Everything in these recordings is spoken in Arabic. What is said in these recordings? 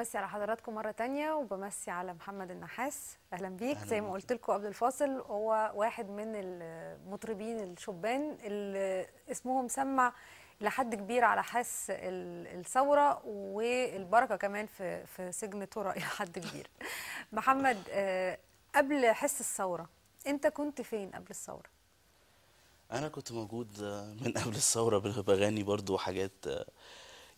بمسي على حضراتكم مرة تانية وبمسي على محمد النحاس. أهلا بيك. زي ما قلت لكم قبل الفاصل، هو واحد من المطربين الشبان اللي اسمهم سمع لحد كبير على حس الثورة والبركة كمان في سجن ترى إلى حد كبير. محمد، قبل حس الثورة أنت كنت فين قبل الثورة؟ انا كنت موجود من قبل الثوره بغني برضو حاجات،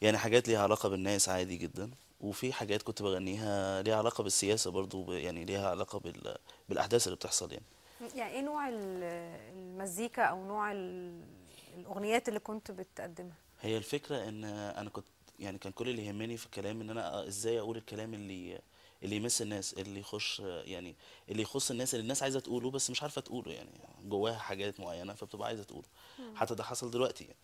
يعني حاجات ليها علاقه بالناس عادي جدا. وفي حاجات كنت بغنيها ليها علاقه بالسياسه برضو، يعني ليها علاقه بالاحداث اللي بتحصل يعني. يعني إيه نوع المزيكا أو نوع الأغنيات اللي كنت بتقدمها؟ هي الفكره ان انا كنت، يعني كان كل اللي يهمني في الكلام ان انا ازاي اقول الكلام اللي يمس الناس، اللي يخش يعني اللي يخص الناس، اللي الناس عايزه تقوله بس مش عارفه تقوله، يعني جواها حاجات معينه فبتبقى عايزه تقوله. حتى ده حصل دلوقتي يعني.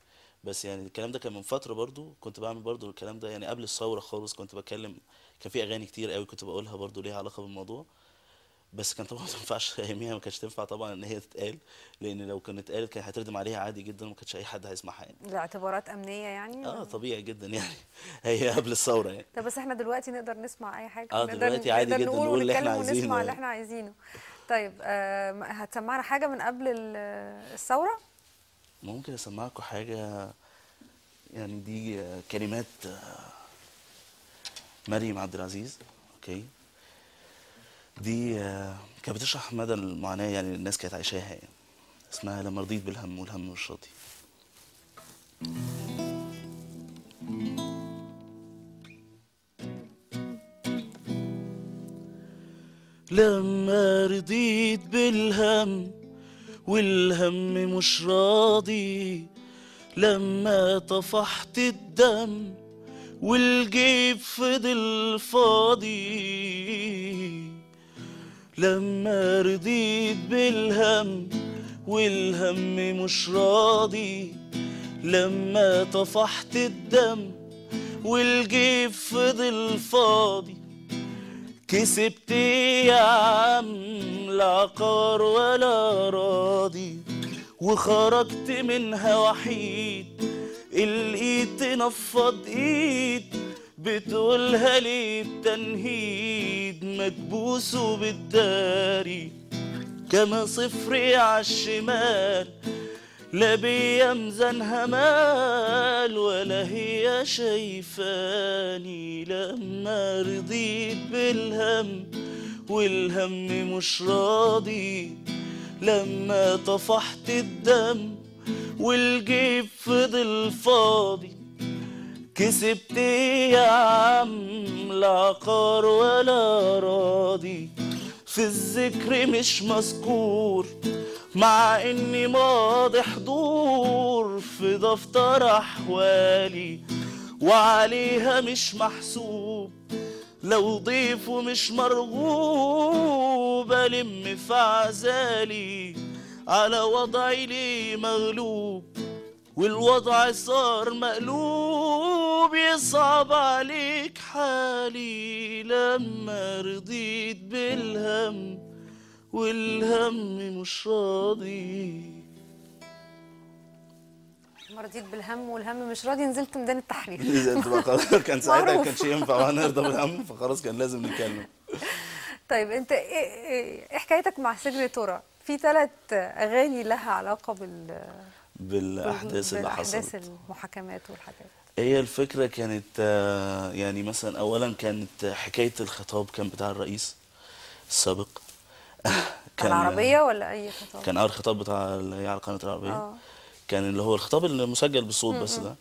بس يعني الكلام ده كان من فترة، برضو كنت بعمل برضو الكلام ده يعني قبل الثورة خالص. كنت بتكلم، كان في أغاني كتير قوي كنت بقولها برضو ليها علاقة بالموضوع. بس كان طبعا ما تنفعش أياميها، ما كانتش تنفع طبعا إن هي تتقال، لأن لو كانت اتقالت كان هتردم عليها عادي جدا وما كانش أي حد هيسمعها يعني. لاعتبارات أمنية يعني اه ولا؟ طبيعي جدا يعني. هي قبل الثورة يعني. طب بس احنا دلوقتي نقدر نسمع اي حاجه، اه نقدر دلوقتي عادي نقدر جدا نقول نقول اللي احنا ونتكلم عايزينه ونسمع اللي يعني. احنا عايزينه. طيب، هتسمعنا حاجه من قبل الثوره؟ ممكن أسمعكم حاجة، يعني دي كلمات مريم عبد العزيز. اوكي. دي كانت بتشرح مدى المعاناة يعني الناس كانت عايشاها يعني. اسمها لما رضيت بالهم والهم مش راضي. لما رضيت بالهم والهم مش راضي، لما طفحت الدم والجيب فضل فاضي، لما رضيت بالهم والهم مش راضي، لما طفحت الدم والجيب فضل فاضي، كسبت يا عم لا عقار ولا راضي، وخرجت منها وحيد، الايد تنفض ايد بتقولها ليه بتنهيد، مكبوس وبالداري كما صفري عالشمال، لا بيا ميزانها مال ولا هي شايفاني، لما رضيت بالهم والهم مش راضي، لما طفحت الدم والجيب فضل فاضي، كسبت يا عم لا عقار ولا راضي، في الذكر مش مذكور مع اني ماضي حضور في دفتر احوالي، وعليها مش محسوب لو ضيف ومش مرغوب، ألم في عزالي على وضعي ليه مغلوب، والوضع صار مقلوب، يصعب عليك حالي، لما رضيت بالهم والهم مش راضي. لما رضيت بالهم والهم مش راضي نزلت ميدان التحرير. نزلت بقى خلاص، كان ساعتها ما كانش معروف. ينفع بقى نرضى بالهم، فخلاص كان لازم نتكلم. طيب انت إيه حكايتك مع سجن ترى؟ في 3 اغاني لها علاقه بالاحداث اللي بالاحداث حصلت. المحاكمات والحاجات. هي الفكرة كانت يعني مثلا أولا كانت حكاية الخطاب كان بتاع الرئيس السابق. بتاع كان العربيه ولا اي خطاب؟ كان أول خطاب بتاع اللي هي على قناة العربية. اه. كان اللي هو الخطاب المسجل بالصوت بس ده.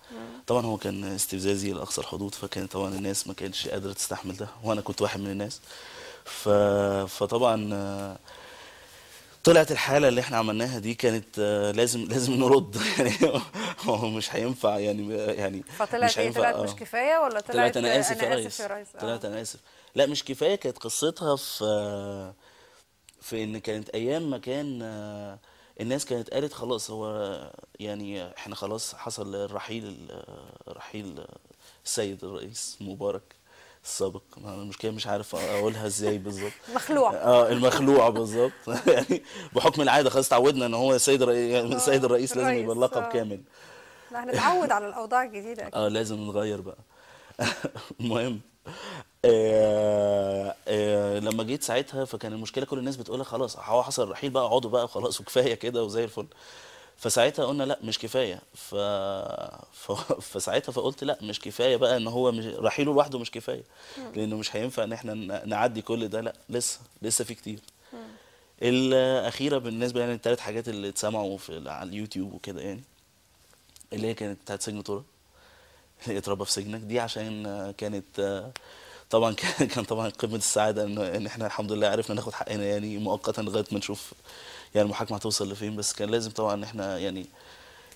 طبعا هو كان استفزازي لأقصى الحدود، فكان طبعا الناس ما كانتش قادرة تستحمل ده، وأنا كنت واحد من الناس. ف... فطبعا طلعت الحالة اللي احنا عملناها دي كانت لازم نرد. يعني هو مش هينفع يعني فطلعت مش ايه؟ هينفع. طلعت مش كفايه ولا طلعت طلعت انا اسف يا انا اسف يا ريس. ريس؟ اه. طلعت انا اسف. لا مش كفايه، كانت قصتها في ان كانت ايام ما كان الناس كانت قالت خلاص هو، يعني احنا خلاص حصل الرحيل، رحيل السيد الرئيس مبارك السابق. المشكله مش عارف اقولها ازاي بالظبط. مخلوع. اه المخلوع بالظبط. يعني بحكم العاده خلاص اتعودنا ان هو السيد الرئيس، يعني السيد اه، الرئيس لازم يبقى الرئيس. اللقب اه. كامل. لا، هنتعود على الاوضاع الجديده اه اكيد. لازم نتغير بقى. المهم لما جيت ساعتها فكان المشكله كل الناس بتقول لك خلاص هو حصل الرحيل بقى، اقعدوا بقى وخلاص وكفايه كده وزي الفل. فساعتها قلنا لا مش كفايه فساعتها فقلت لا مش كفايه بقى ان هو مش رحيله لوحده مش كفايه، لانه مش هينفع ان احنا نعدي كل ده، لا لسه في كتير. الاخيره بالنسبه يعني الثلاث حاجات اللي اتسمعوا على اليوتيوب وكده يعني، اللي هي كانت بتاعت سجن ترى، اللي هي اتربى في سجنك دي، عشان كانت طبعا كان طبعا قمه السعاده ان احنا الحمد لله عرفنا ناخد حقنا يعني مؤقتا لغايه ما نشوف يعني المحاكمه هتوصل لفين. بس كان لازم طبعا ان احنا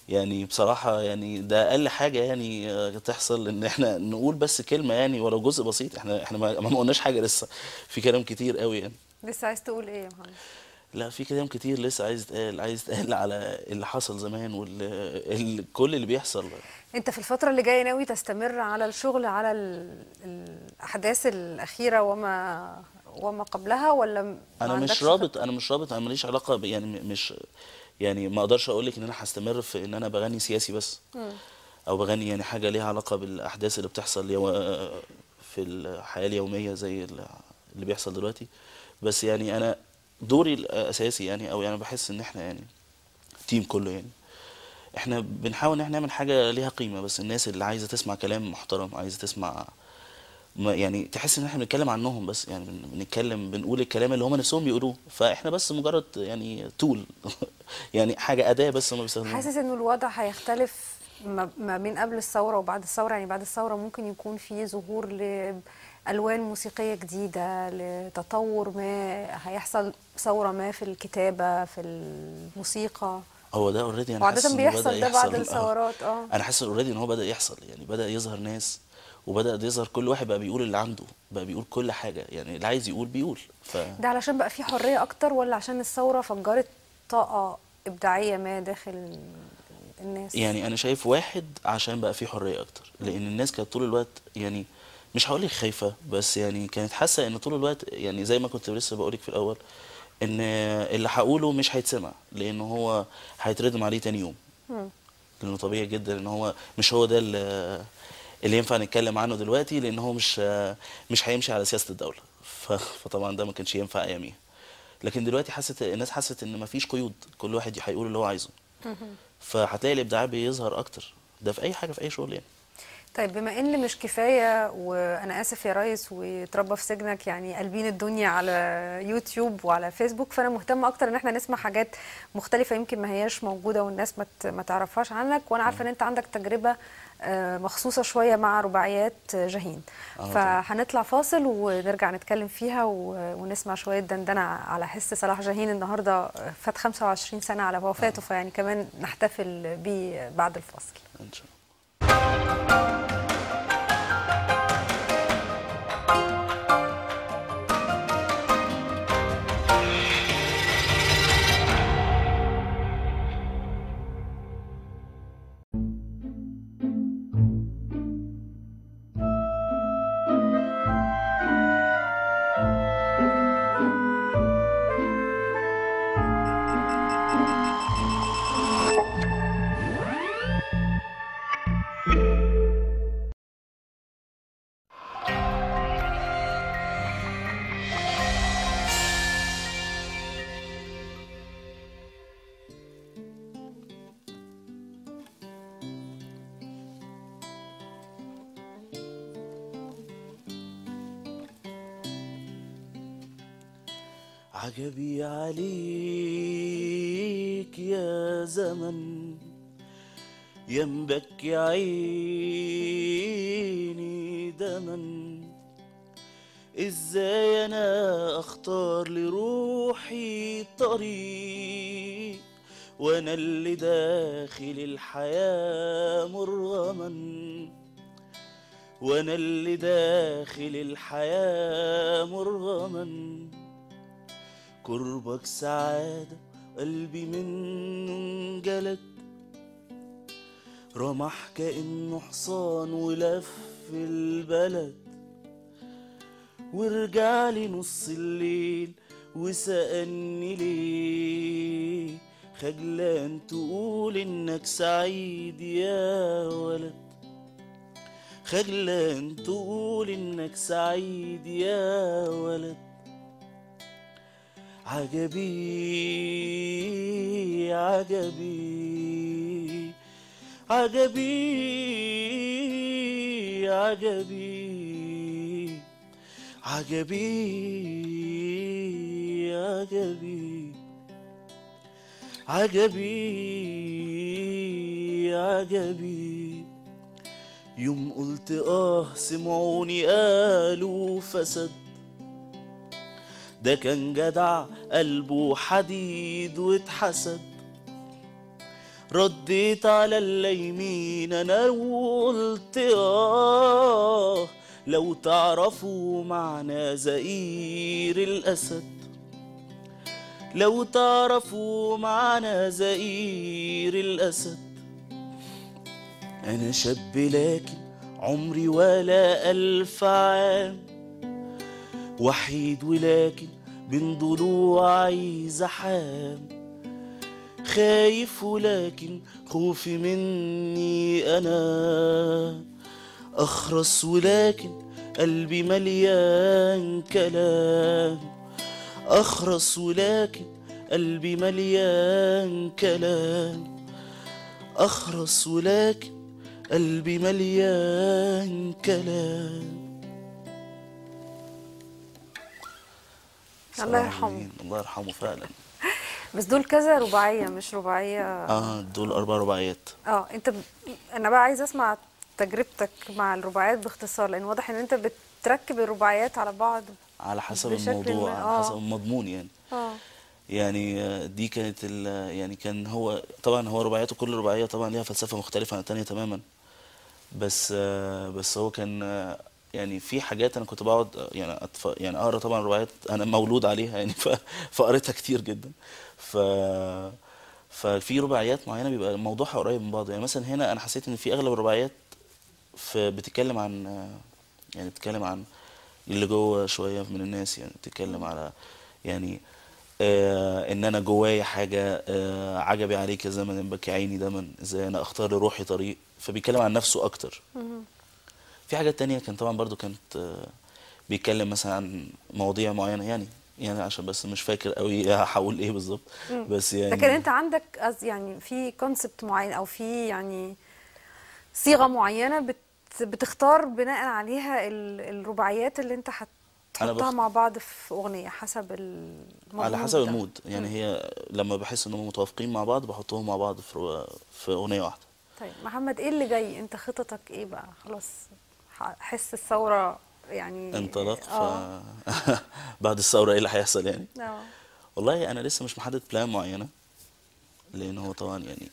يعني بصراحه يعني ده اقل حاجه يعني تحصل، ان احنا نقول بس كلمه يعني ولو جزء بسيط. احنا ما قلناش حاجه لسه، في كلام كتير قوي يعني. لسه عايز تقول ايه يا محمد؟ لا في كلام كتير لسه عايز يتقال على اللي حصل زمان كل اللي بيحصل. انت في الفترة اللي جاية ناوي تستمر على الشغل على الأحداث الأخيرة وما قبلها، ولا ما انا مش عندكش رابط خطة؟ انا مش رابط انا ماليش علاقه يعني مش يعني ما اقدرش اقول لك ان انا هستمر في ان انا بغني سياسي بس، او بغني يعني حاجه ليها علاقه بالاحداث اللي بتحصل في الحياه اليوميه زي اللي بيحصل دلوقتي. بس يعني انا دوري الاساسي يعني، او يعني بحس ان احنا يعني تيم كله يعني، احنا بنحاول ان احنا نعمل حاجه ليها قيمه، بس الناس اللي عايزه تسمع كلام محترم، عايزه تسمع ما يعني تحس ان احنا بنتكلم عنهم بس، يعني بنقول الكلام اللي هم نفسهم بيقولوه، فاحنا بس مجرد يعني تول يعني حاجه اداه بس هم بيستخدموها. حاسس انه الوضع هيختلف ما بين قبل الثورة وبعد الثورة؟ يعني بعد الثورة ممكن يكون في ظهور لألوان موسيقية جديدة، لتطور ما هيحصل، ثورة ما في الكتابة في الموسيقى. هو ده اوريدي انا حاسس وعادة انه بدا بيحصل ده بعد يحصل الثورات. انا حاسس اوريدي ان هو بدا يحصل، يعني بدا يظهر ناس، وبدا يظهر كل واحد بقى بيقول اللي عنده، بقى بيقول كل حاجه، يعني اللي عايز يقول بيقول ده علشان بقى في حرية أكتر، ولا عشان الثورة فجرت طاقة إبداعية ما داخل الناس؟ يعني انا شايف واحد عشان بقى في حريه اكتر، لان الناس كانت طول الوقت يعني مش هقول لك خايفه، بس يعني كانت حاسه ان طول الوقت يعني زي ما كنت لسه بقول لك في الاول، ان اللي هقوله مش هيتسمع، لان هو هيتردم عليه تاني يوم، لانه طبيعي جدا ان هو مش هو ده اللي ينفع نتكلم عنه دلوقتي، لان هو مش هيمشي على سياسه الدوله. فطبعا ده ما كانش ينفع اياميها. لكن دلوقتي الناس حست ان مفيش قيود، كل واحد هيقول اللي هو عايزه، فهتلاقي الابداع بيظهر اكتر، ده في اي حاجه في اي شغل يعني. طيب بما ان مش كفايه، وانا اسف يا ريس، واتربى في سجنك يعني قلبين الدنيا على يوتيوب وعلى فيسبوك، فانا مهتمه اكتر ان احنا نسمع حاجات مختلفه يمكن ما هياش موجوده والناس ما تعرفهاش عنك. وانا عارفه ان انت عندك تجربه مخصوصه شويه مع رباعيات جاهين. طبعا. فهنطلع فاصل ونرجع نتكلم فيها ونسمع شويه دندنه على حس صلاح جاهين. النهارده فات 25 سنه على وفاته، فيعني كمان نحتفل بيه بعد الفاصل ان شاء الله. عجبي عليك يا زمن، يا مبكي عيني دمن، ازاي انا اختار لروحي طريق، وانا اللي داخل الحياة مرغما، وانا اللي داخل الحياة مرغما، قربك سعادة قلبي من جلد، رمح كأنه حصان ولف البلد، ورجعلي نص الليل وسألني ليه، خجلان تقول انك سعيد يا ولد، خجلان تقول انك سعيد يا ولد. عجبي عجبي عجبي عجبي عجبي عجبي عجبي عجبي. يوم قلت سمعوني قالوا فسد، ده كان جدع قلبه حديد واتحسد. رديت على الليمين انا وقلت لو تعرفوا معنى زئير الاسد، لو تعرفوا معنى زئير الاسد. انا شاب لكن عمري ولا 1000 عام، وحيد ولكن بين ضلوعي زحام. خايف ولكن خوفي مني أنا أخرس، ولكن قلبي مليان كلام. أخرس ولكن قلبي مليان كلام. أخرس ولكن قلبي مليان كلام. الله يرحمه. الله يرحمه فعلا. بس دول كذا رباعيه مش رباعيه. دول 4 رباعيات. انا بقى عايزه اسمع تجربتك مع الرباعيات باختصار، لان واضح ان انت بتركب الرباعيات على بعض على حسب الموضوع، على حسب المضمون يعني. يعني دي كانت يعني كان هو طبعا هو رباعياته كل رباعيه طبعا ليها فلسفه مختلفه عن الثانيه تماما. بس هو كان يعني في حاجات انا كنت بقعد يعني اقرا طبعا روايات انا مولود عليها يعني فقريتها كتير جدا. ففي رباعيات معينه بيبقى موضوعها قريب من بعض. يعني مثلا هنا انا حسيت ان في اغلب الرباعيات بتتكلم عن يعني بتتكلم عن اللي جوه شويه من الناس. يعني بتتكلم على يعني ان انا جوايا حاجه عجبي عليك يا زمن بكي عيني دمن، ازاي انا اختار لروحي طريق. فبيتكلم عن نفسه اكتر. في حاجات تانية كان طبعا برضو كانت بيتكلم مثلا عن مواضيع معينه يعني عشان بس مش فاكر قوي هحاول ايه بالظبط. بس يعني لكن انت عندك يعني في كونسبت معين او في يعني صيغه معينه بتختار بناء عليها الرباعيات اللي انت هتحطها مع بعض في اغنيه حسب المود. على حسب المود يعني. هي لما بحس انهم متوافقين مع بعض بحطهم مع بعض في اغنيه واحده. طيب محمد، ايه اللي جاي؟ انت خططك ايه بقى؟ خلاص حس الثوره يعني انطلق. بعد الثوره ايه اللي هيحصل يعني؟ والله انا لسه مش محدد بلان معينه، لان هو طبعا يعني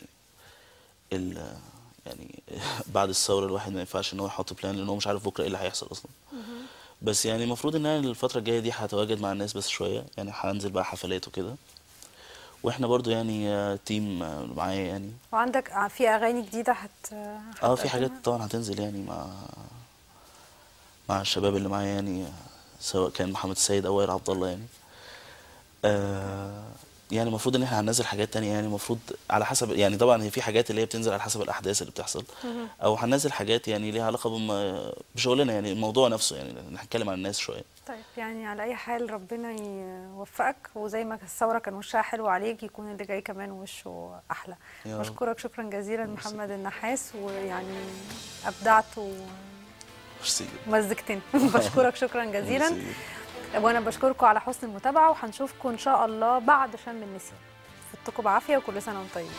يعني بعد الثوره الواحد ما ينفعش ان هو يحط بلان، لان هو مش عارف بكره ايه اللي هيحصل اصلا. بس يعني المفروض ان انا الفتره الجايه دي هتواجد مع الناس بس شويه، يعني هنزل بقى حفلات وكده. واحنا برضو يعني تيم معايا يعني. وعندك في اغاني جديده في حاجات طبعا هتنزل يعني مع الشباب اللي معايا يعني، سواء كان محمد السيد او وائل عبد الله يعني. يعني المفروض ان احنا هننزل حاجات تانية يعني. المفروض على حسب يعني، طبعا هي في حاجات اللي هي بتنزل على حسب الاحداث اللي بتحصل، او هننزل حاجات يعني ليها علاقه بشغلنا يعني، الموضوع نفسه يعني هنتكلم عن الناس شويه. طيب يعني على اي حال ربنا يوفقك، وزي ما الثوره كان وشها حلو عليك يكون اللي جاي كمان وشه احلى. بشكرك شكرا جزيلا محمد النحاس، ويعني ابدعت ومزجتني. بشكرك شكرا جزيلا، وانا بشكركم على حسن المتابعه، وهنشوفكم ان شاء الله بعد شم النسيم. فوتكم بعافيه وكل سنه وانتم طيبين.